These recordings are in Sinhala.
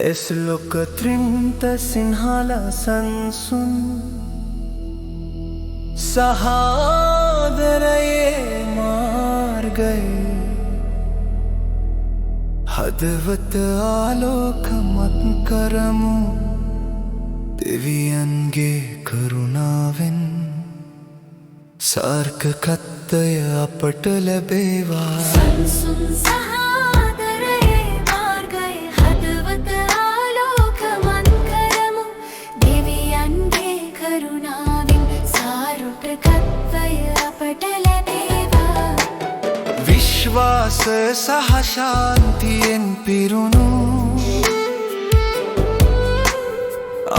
එස්ලොක ත්‍රින්ත සිංහල සංසුන් සහාදරයේ මාර්ගයේ හදවත ආලෝකමත් කරමු දෙවියන්ගේ කරුණාවෙන් සාර්ථකත්වය අපට ලැබේවා සංසුන් සහාදරයේ මාර්ගයේ හදවත ආලෝකමත් කරමු දෙවියන්ගේ කරුණාවෙන් සාර්ථකත්වය අපට ලැබේවා විශ්වාස සහ ශාන්තියෙන් පිරුණු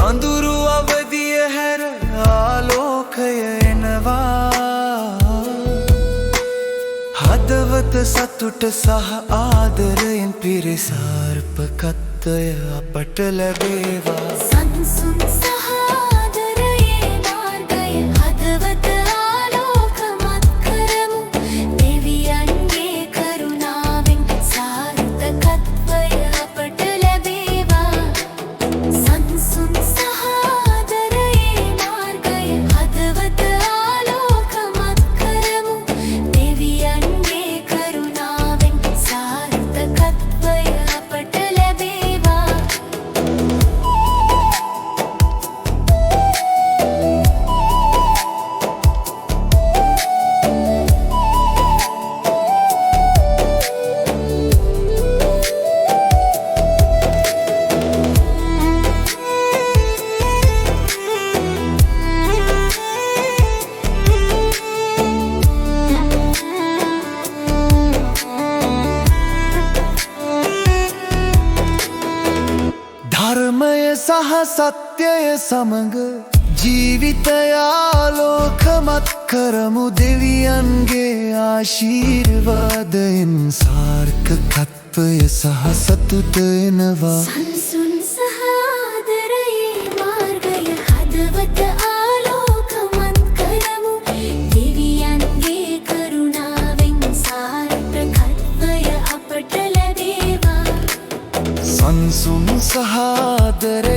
අඳුරු අවදිය හැර ආලෝකය එනවා හදවත සතුට සහ ආදරයෙන් පිරිසාර්ථකත්වය අපට ලැබේවා සංසුන් සහාදරයේ මාර්ගයේ හදවත ආලෝකමත් කරමු දෙවියන්ගේ කරුණාවෙන් සාර්ථකත්වය අපට ලැබේවා සංසුන් සහාදරයේ මාර්ගයේ හදවත ආලෝකමත් කරමු දෙවියන්ගේ කරුණාවෙන් සාර්ථකත්වය අපට ලැබේවා ධර්මය සහ සත්‍යය සමග ජීවිතය ආලෝකමත් කරමු දෙවියන්ගේ ආශිර්වාදයෙන් සාර්ථකත්වය සහ සතුට එනවා සංසුන් සහාදරයේ මාර්ගයේ හදවත ආලෝකමත් කරමු දෙවියන්ගේ කරුණාවෙන් සාර්ථකත්වය අපට ලැබේවා සංසුන් සහාදරයේ